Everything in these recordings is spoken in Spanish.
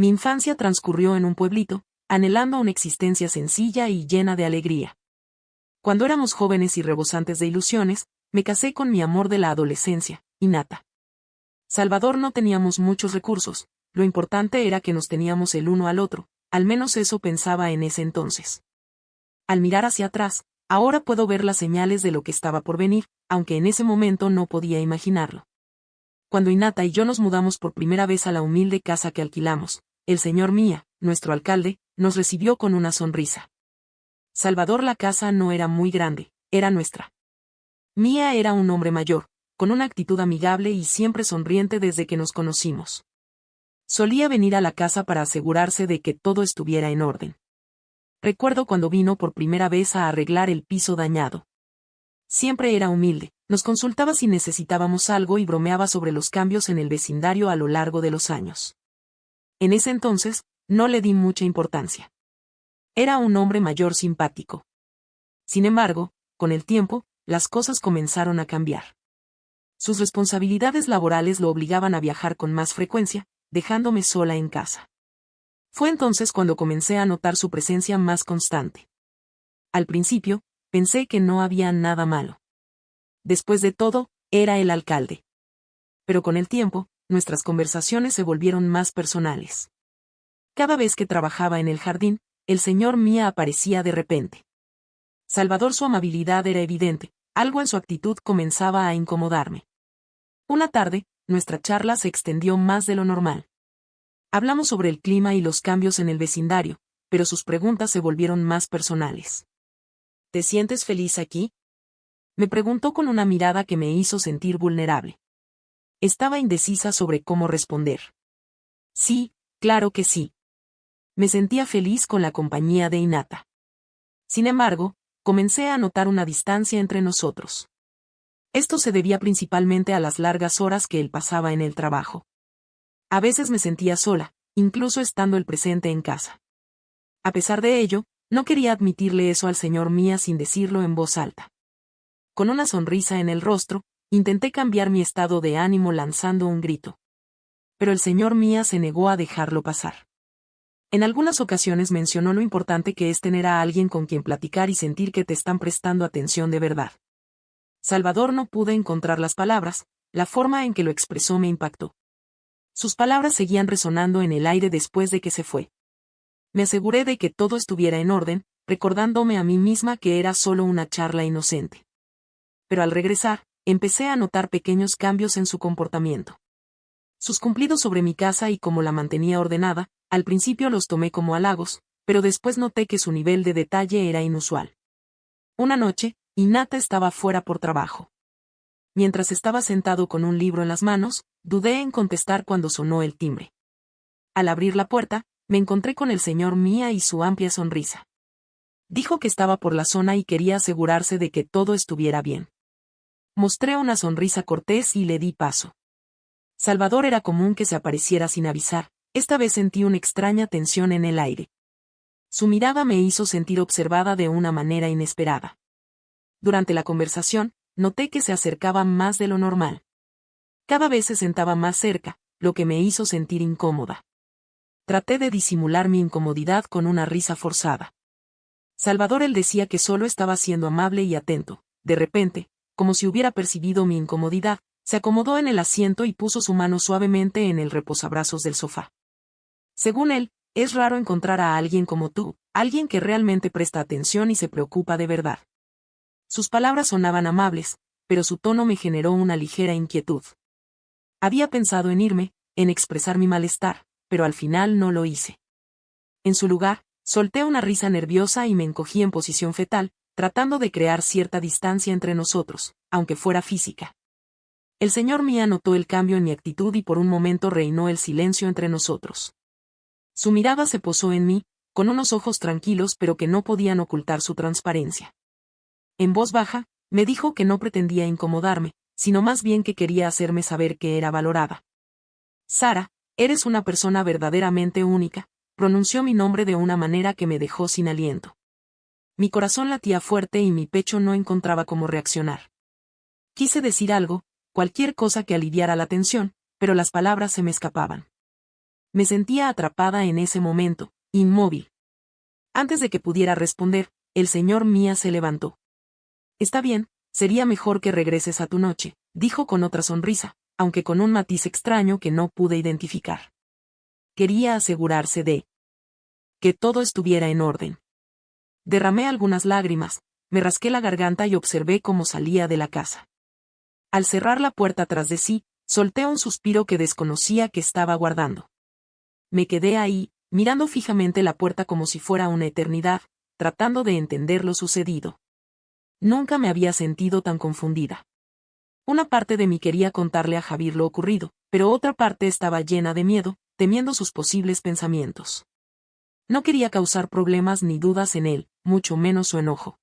Mi infancia transcurrió en un pueblito, anhelando una existencia sencilla y llena de alegría. Cuando éramos jóvenes y rebosantes de ilusiones, me casé con mi amor de la adolescencia, Inata. Salvador no teníamos muchos recursos, lo importante era que nos teníamos el uno al otro, al menos eso pensaba en ese entonces. Al mirar hacia atrás, ahora puedo ver las señales de lo que estaba por venir, aunque en ese momento no podía imaginarlo. Cuando Inata y yo nos mudamos por primera vez a la humilde casa que alquilamos, el señor Mía, nuestro alcalde, nos recibió con una sonrisa. Salvador, la casa no era muy grande, era nuestra. Mía era un hombre mayor, con una actitud amigable y siempre sonriente desde que nos conocimos. Solía venir a la casa para asegurarse de que todo estuviera en orden. Recuerdo cuando vino por primera vez a arreglar el piso dañado. Siempre era humilde, nos consultaba si necesitábamos algo y bromeaba sobre los cambios en el vecindario a lo largo de los años. En ese entonces, no le di mucha importancia. Era un hombre mayor simpático. Sin embargo, con el tiempo, las cosas comenzaron a cambiar. Sus responsabilidades laborales lo obligaban a viajar con más frecuencia, dejándome sola en casa. Fue entonces cuando comencé a notar su presencia más constante. Al principio, pensé que no había nada malo. Después de todo, era el alcalde. Pero con el tiempo, nuestras conversaciones se volvieron más personales. Cada vez que trabajaba en el jardín, el señor Mía aparecía de repente. Salvador, su amabilidad era evidente, algo en su actitud comenzaba a incomodarme. Una tarde, nuestra charla se extendió más de lo normal. Hablamos sobre el clima y los cambios en el vecindario, pero sus preguntas se volvieron más personales. ¿Te sientes feliz aquí?, me preguntó con una mirada que me hizo sentir vulnerable. Estaba indecisa sobre cómo responder. Sí, claro que sí. Me sentía feliz con la compañía de Inata. Sin embargo, comencé a notar una distancia entre nosotros. Esto se debía principalmente a las largas horas que él pasaba en el trabajo. A veces me sentía sola, incluso estando él presente en casa. A pesar de ello, no quería admitirle eso al señor Mía sin decirlo en voz alta. Con una sonrisa en el rostro, intenté cambiar mi estado de ánimo lanzando un grito. Pero el señor Mía se negó a dejarlo pasar. En algunas ocasiones mencionó lo importante que es tener a alguien con quien platicar y sentir que te están prestando atención de verdad. Salvador, no pude encontrar las palabras, la forma en que lo expresó me impactó. Sus palabras seguían resonando en el aire después de que se fue. Me aseguré de que todo estuviera en orden, recordándome a mí misma que era solo una charla inocente. Pero al regresar, empecé a notar pequeños cambios en su comportamiento. Sus cumplidos sobre mi casa y cómo la mantenía ordenada, al principio los tomé como halagos, pero después noté que su nivel de detalle era inusual. Una noche, Inata estaba fuera por trabajo. Mientras estaba sentado con un libro en las manos, dudé en contestar cuando sonó el timbre. Al abrir la puerta, me encontré con el señor Mía y su amplia sonrisa. Dijo que estaba por la zona y quería asegurarse de que todo estuviera bien. Mostré una sonrisa cortés y le di paso. Salvador era común que se apareciera sin avisar, esta vez sentí una extraña tensión en el aire. Su mirada me hizo sentir observada de una manera inesperada. Durante la conversación, noté que se acercaba más de lo normal. Cada vez se sentaba más cerca, lo que me hizo sentir incómoda. Traté de disimular mi incomodidad con una risa forzada. Salvador, él decía que solo estaba siendo amable y atento. De repente, como si hubiera percibido mi incomodidad, se acomodó en el asiento y puso su mano suavemente en el reposabrazos del sofá. Según él, es raro encontrar a alguien como tú, alguien que realmente presta atención y se preocupa de verdad. Sus palabras sonaban amables, pero su tono me generó una ligera inquietud. Había pensado en irme, en expresar mi malestar, pero al final no lo hice. En su lugar, solté una risa nerviosa y me encogí en posición fetal, tratando de crear cierta distancia entre nosotros, aunque fuera física. El señor Mía notó el cambio en mi actitud y por un momento reinó el silencio entre nosotros. Su mirada se posó en mí, con unos ojos tranquilos pero que no podían ocultar su transparencia. En voz baja, me dijo que no pretendía incomodarme, sino más bien que quería hacerme saber que era valorada. Sara, eres una persona verdaderamente única, pronunció mi nombre de una manera que me dejó sin aliento. Mi corazón latía fuerte y mi pecho no encontraba cómo reaccionar. Quise decir algo, cualquier cosa que aliviara la tensión, pero las palabras se me escapaban. Me sentía atrapada en ese momento, inmóvil. Antes de que pudiera responder, el señor Mía se levantó. Está bien, sería mejor que regreses a tu noche, dijo con otra sonrisa, aunque con un matiz extraño que no pude identificar. Quería asegurarse de que todo estuviera en orden. Derramé algunas lágrimas, me rasqué la garganta y observé cómo salía de la casa. Al cerrar la puerta tras de sí, solté un suspiro que desconocía que estaba guardando. Me quedé ahí, mirando fijamente la puerta como si fuera una eternidad, tratando de entender lo sucedido. Nunca me había sentido tan confundida. Una parte de mí quería contarle a Javier lo ocurrido, pero otra parte estaba llena de miedo, temiendo sus posibles pensamientos. No quería causar problemas ni dudas en él, mucho menos su enojo.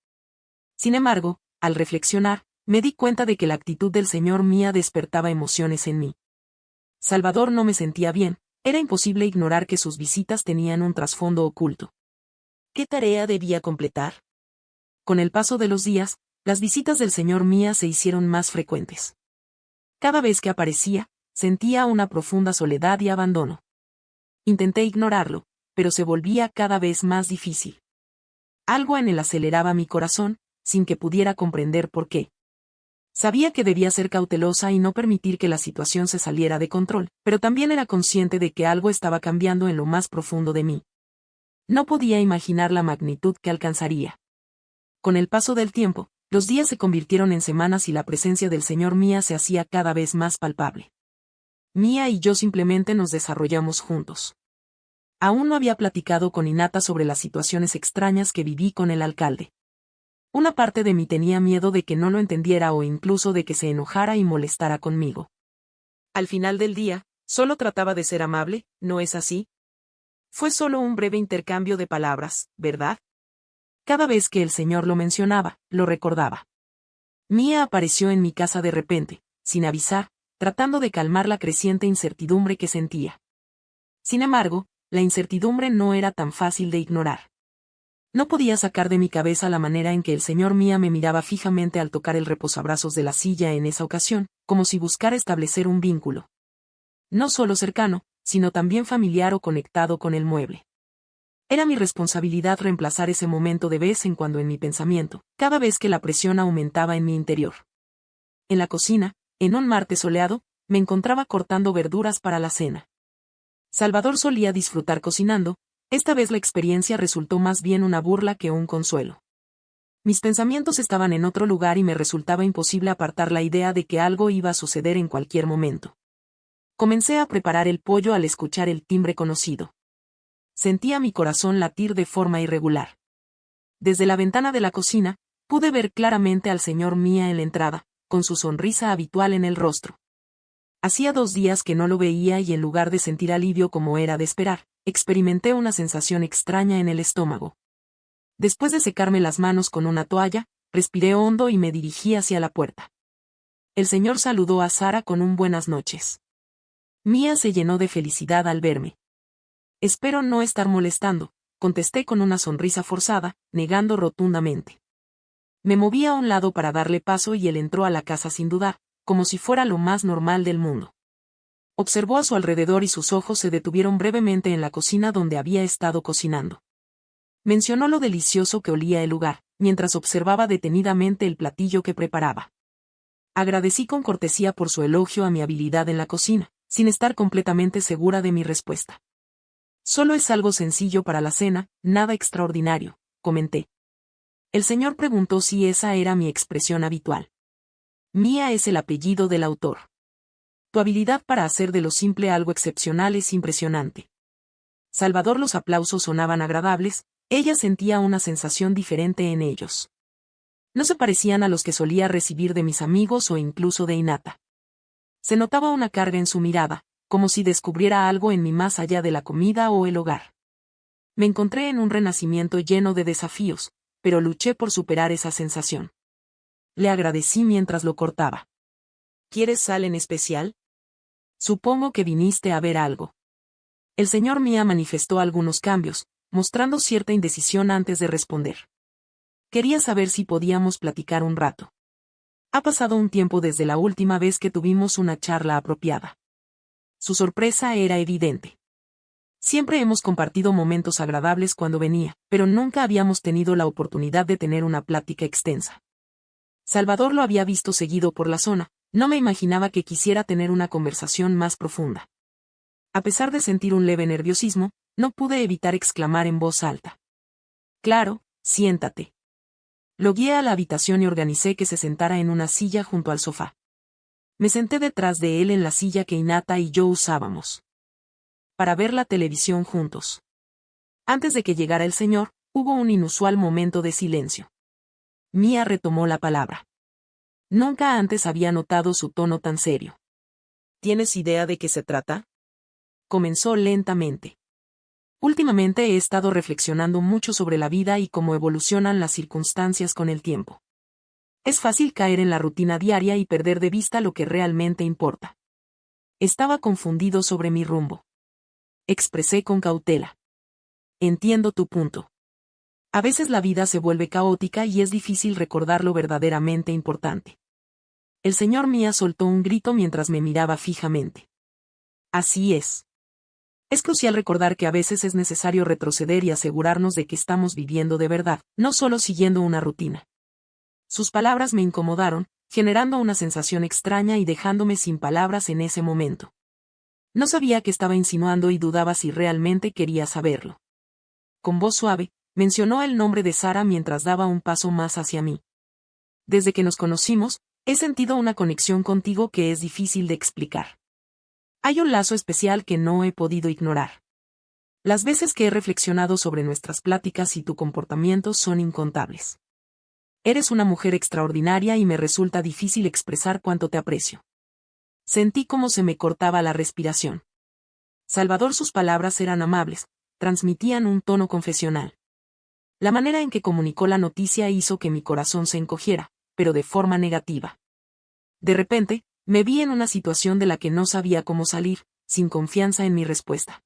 Sin embargo, al reflexionar, me di cuenta de que la actitud del señor Mía despertaba emociones en mí. Salvador no me sentía bien, era imposible ignorar que sus visitas tenían un trasfondo oculto. ¿Qué tarea debía completar? Con el paso de los días, las visitas del señor Mía se hicieron más frecuentes. Cada vez que aparecía, sentía una profunda soledad y abandono. Intenté ignorarlo, pero se volvía cada vez más difícil. Algo en él aceleraba mi corazón, sin que pudiera comprender por qué. Sabía que debía ser cautelosa y no permitir que la situación se saliera de control, pero también era consciente de que algo estaba cambiando en lo más profundo de mí. No podía imaginar la magnitud que alcanzaría. Con el paso del tiempo, los días se convirtieron en semanas y la presencia del señor Mía se hacía cada vez más palpable. Mía y yo simplemente nos desarrollamos juntos. Aún no había platicado con Hinata sobre las situaciones extrañas que viví con el alcalde. Una parte de mí tenía miedo de que no lo entendiera o incluso de que se enojara y molestara conmigo. Al final del día, solo trataba de ser amable, ¿no es así? Fue solo un breve intercambio de palabras, ¿verdad? Cada vez que el señor lo mencionaba, lo recordaba. Mía apareció en mi casa de repente, sin avisar, tratando de calmar la creciente incertidumbre que sentía. Sin embargo, la incertidumbre no era tan fácil de ignorar. No podía sacar de mi cabeza la manera en que el señor Mía me miraba fijamente al tocar el reposabrazos de la silla en esa ocasión, como si buscara establecer un vínculo. No solo cercano, sino también familiar o conectado con el mueble. Era mi responsabilidad reemplazar ese momento de vez en cuando en mi pensamiento, cada vez que la presión aumentaba en mi interior. En la cocina, en un martes soleado, me encontraba cortando verduras para la cena. Salvador solía disfrutar cocinando, esta vez la experiencia resultó más bien una burla que un consuelo. Mis pensamientos estaban en otro lugar y me resultaba imposible apartar la idea de que algo iba a suceder en cualquier momento. Comencé a preparar el pollo al escuchar el timbre conocido. Sentía mi corazón latir de forma irregular. Desde la ventana de la cocina, pude ver claramente al señor Mía en la entrada, con su sonrisa habitual en el rostro. Hacía 2 días que no lo veía y en lugar de sentir alivio como era de esperar, experimenté una sensación extraña en el estómago. Después de secarme las manos con una toalla, respiré hondo y me dirigí hacia la puerta. El señor saludó a Sara con un buenas noches. Mía se llenó de felicidad al verme. Espero no estar molestando, contesté con una sonrisa forzada, negando rotundamente. Me moví a un lado para darle paso y él entró a la casa sin dudar, como si fuera lo más normal del mundo. Observó a su alrededor y sus ojos se detuvieron brevemente en la cocina donde había estado cocinando. Mencionó lo delicioso que olía el lugar, mientras observaba detenidamente el platillo que preparaba. Agradecí con cortesía por su elogio a mi habilidad en la cocina, sin estar completamente segura de mi respuesta. Solo es algo sencillo para la cena, nada extraordinario, comenté. El señor preguntó si esa era mi expresión habitual. Mía es el apellido del autor. Tu habilidad para hacer de lo simple algo excepcional es impresionante. Salvador, los aplausos sonaban agradables, ella sentía una sensación diferente en ellos. No se parecían a los que solía recibir de mis amigos o incluso de Hinata. Se notaba una carga en su mirada, como si descubriera algo en mí más allá de la comida o el hogar. Me encontré en un renacimiento lleno de desafíos, pero luché por superar esa sensación. Le agradecí mientras lo cortaba. ¿Quieres sal en especial? Supongo que viniste a ver algo. El señor Mía manifestó algunos cambios, mostrando cierta indecisión antes de responder. Quería saber si podíamos platicar un rato. Ha pasado un tiempo desde la última vez que tuvimos una charla apropiada. Su sorpresa era evidente. Siempre hemos compartido momentos agradables cuando venía, pero nunca habíamos tenido la oportunidad de tener una plática extensa. Salvador lo había visto seguido por la zona, no me imaginaba que quisiera tener una conversación más profunda. A pesar de sentir un leve nerviosismo, no pude evitar exclamar en voz alta. Claro, siéntate. Lo guié a la habitación y organicé que se sentara en una silla junto al sofá. Me senté detrás de él en la silla que Hinata y yo usábamos para ver la televisión juntos. Antes de que llegara el señor, hubo un inusual momento de silencio. Mía retomó la palabra. Nunca antes había notado su tono tan serio. ¿Tienes idea de qué se trata? Comenzó lentamente. Últimamente he estado reflexionando mucho sobre la vida y cómo evolucionan las circunstancias con el tiempo. Es fácil caer en la rutina diaria y perder de vista lo que realmente importa. Estaba confundido sobre mi rumbo. Expresé con cautela. Entiendo tu punto. A veces la vida se vuelve caótica y es difícil recordar lo verdaderamente importante. El señor Mía soltó un grito mientras me miraba fijamente. Así es. Es crucial recordar que a veces es necesario retroceder y asegurarnos de que estamos viviendo de verdad, no solo siguiendo una rutina. Sus palabras me incomodaron, generando una sensación extraña y dejándome sin palabras en ese momento. No sabía qué estaba insinuando y dudaba si realmente quería saberlo. Con voz suave, mencionó el nombre de Sara mientras daba un paso más hacia mí. Desde que nos conocimos, he sentido una conexión contigo que es difícil de explicar. Hay un lazo especial que no he podido ignorar. Las veces que he reflexionado sobre nuestras pláticas y tu comportamiento son incontables. Eres una mujer extraordinaria y me resulta difícil expresar cuánto te aprecio. Sentí cómo se me cortaba la respiración. Salvador, sus palabras eran amables, transmitían un tono confesional. La manera en que comunicó la noticia hizo que mi corazón se encogiera, pero de forma negativa. De repente, me vi en una situación de la que no sabía cómo salir, sin confianza en mi respuesta.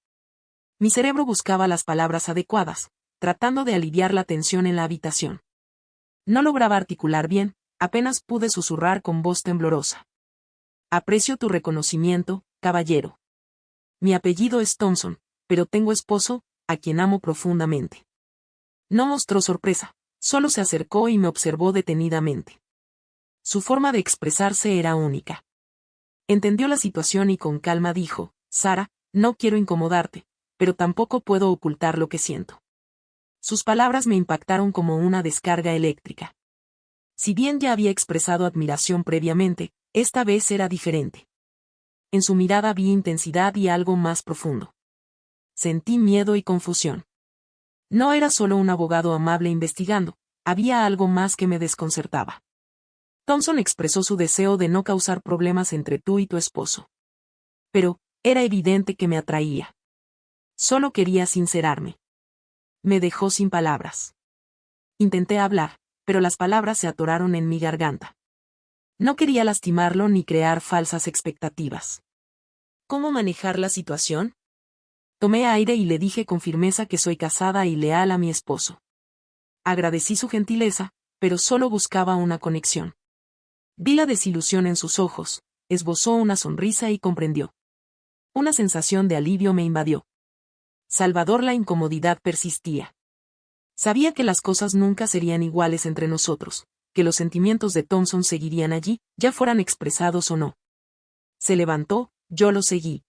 Mi cerebro buscaba las palabras adecuadas, tratando de aliviar la tensión en la habitación. No lograba articular bien, apenas pude susurrar con voz temblorosa. Aprecio tu reconocimiento, caballero. Mi apellido es Thompson, pero tengo esposo, a quien amo profundamente. No mostró sorpresa, solo se acercó y me observó detenidamente. Su forma de expresarse era única. Entendió la situación y con calma dijo, Sara, no quiero incomodarte, pero tampoco puedo ocultar lo que siento. Sus palabras me impactaron como una descarga eléctrica. Si bien ya había expresado admiración previamente, esta vez era diferente. En su mirada vi intensidad y algo más profundo. Sentí miedo y confusión. No era solo un abogado amable investigando, había algo más que me desconcertaba. Thompson expresó su deseo de no causar problemas entre tú y tu esposo. Pero, era evidente que me atraía. Solo quería sincerarme. Me dejó sin palabras. Intenté hablar, pero las palabras se atoraron en mi garganta. No quería lastimarlo ni crear falsas expectativas. ¿Cómo manejar la situación? Tomé aire y le dije con firmeza que soy casada y leal a mi esposo. Agradecí su gentileza, pero solo buscaba una conexión. Vi la desilusión en sus ojos, esbozó una sonrisa y comprendió. Una sensación de alivio me invadió. Salvador, la incomodidad persistía. Sabía que las cosas nunca serían iguales entre nosotros, que los sentimientos de Thompson seguirían allí, ya fueran expresados o no. Se levantó, yo lo seguí.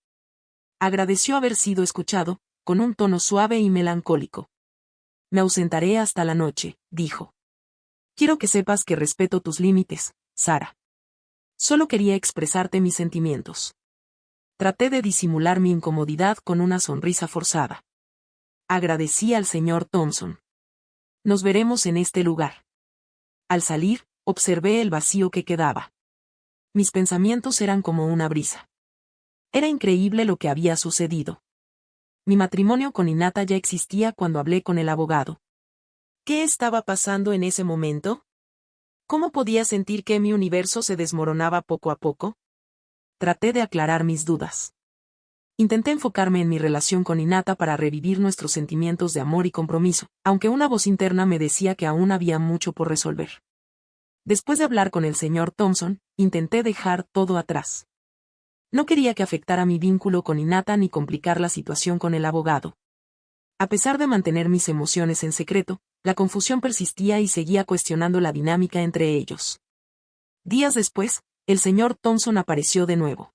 Agradeció haber sido escuchado, con un tono suave y melancólico. Me ausentaré hasta la noche, dijo. Quiero que sepas que respeto tus límites, Sara. Solo quería expresarte mis sentimientos. Traté de disimular mi incomodidad con una sonrisa forzada. Agradecí al señor Thompson. Nos veremos en este lugar. Al salir, observé el vacío que quedaba. Mis pensamientos eran como una brisa. Era increíble lo que había sucedido. Mi matrimonio con Hinata ya existía cuando hablé con el abogado. ¿Qué estaba pasando en ese momento? ¿Cómo podía sentir que mi universo se desmoronaba poco a poco? Traté de aclarar mis dudas. Intenté enfocarme en mi relación con Hinata para revivir nuestros sentimientos de amor y compromiso, aunque una voz interna me decía que aún había mucho por resolver. Después de hablar con el señor Thompson, intenté dejar todo atrás. No quería que afectara mi vínculo con Hinata ni complicar la situación con el abogado. A pesar de mantener mis emociones en secreto, la confusión persistía y seguía cuestionando la dinámica entre ellos. Días después, el señor Thompson apareció de nuevo.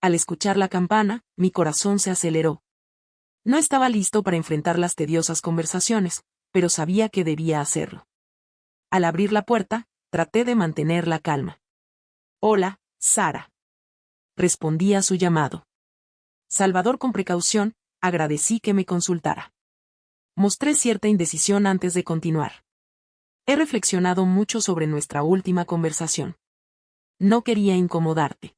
Al escuchar la campana, mi corazón se aceleró. No estaba listo para enfrentar las tediosas conversaciones, pero sabía que debía hacerlo. Al abrir la puerta, traté de mantener la calma. «Hola, Sara», respondí a su llamado. Salvador, con precaución, agradecí que me consultara. Mostré cierta indecisión antes de continuar. He reflexionado mucho sobre nuestra última conversación. No quería incomodarte.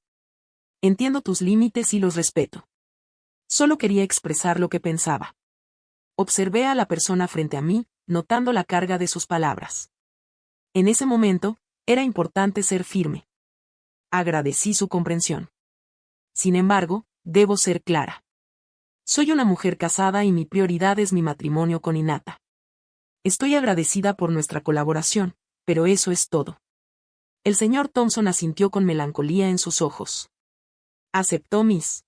Entiendo tus límites y los respeto. Solo quería expresar lo que pensaba. Observé a la persona frente a mí, notando la carga de sus palabras. En ese momento, era importante ser firme. Agradecí su comprensión. Sin embargo, debo ser clara. Soy una mujer casada y mi prioridad es mi matrimonio con Hinata. Estoy agradecida por nuestra colaboración, pero eso es todo. El señor Thompson asintió con melancolía en sus ojos. Aceptó mis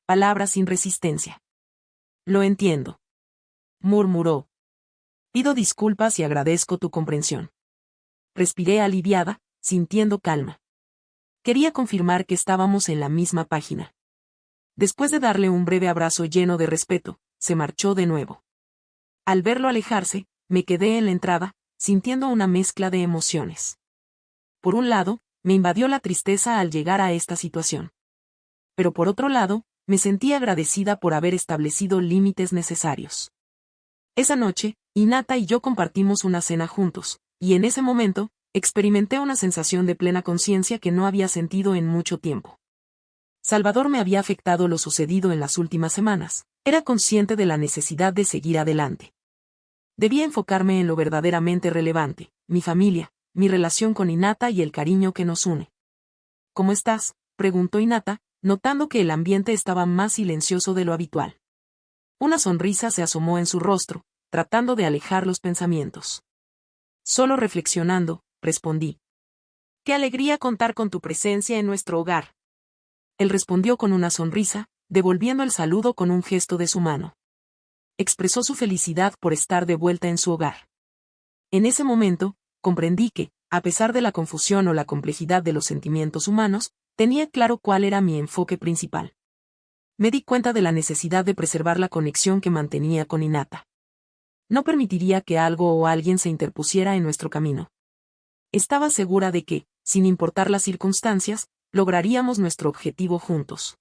palabras sin resistencia. Lo entiendo, murmuró. Pido disculpas y agradezco tu comprensión. Respiré aliviada, sintiendo calma. Quería confirmar que estábamos en la misma página. Después de darle un breve abrazo lleno de respeto, se marchó de nuevo. Al verlo alejarse, me quedé en la entrada, sintiendo una mezcla de emociones. Por un lado, me invadió la tristeza al llegar a esta situación. Pero por otro lado, me sentí agradecida por haber establecido límites necesarios. Esa noche, Hinata y yo compartimos una cena juntos, y en ese momento, experimenté una sensación de plena conciencia que no había sentido en mucho tiempo. Salvador me había afectado lo sucedido en las últimas semanas. Era consciente de la necesidad de seguir adelante. Debía enfocarme en lo verdaderamente relevante, mi familia, mi relación con Hinata y el cariño que nos une. ¿Cómo estás?, preguntó Hinata, notando que el ambiente estaba más silencioso de lo habitual. Una sonrisa se asomó en su rostro, tratando de alejar los pensamientos. Solo reflexionando, respondí. Qué alegría contar con tu presencia en nuestro hogar. Él respondió con una sonrisa, devolviendo el saludo con un gesto de su mano. Expresó su felicidad por estar de vuelta en su hogar. En ese momento, comprendí que, a pesar de la confusión o la complejidad de los sentimientos humanos, tenía claro cuál era mi enfoque principal. Me di cuenta de la necesidad de preservar la conexión que mantenía con Hinata. No permitiría que algo o alguien se interpusiera en nuestro camino. Estaba segura de que, sin importar las circunstancias, lograríamos nuestro objetivo juntos.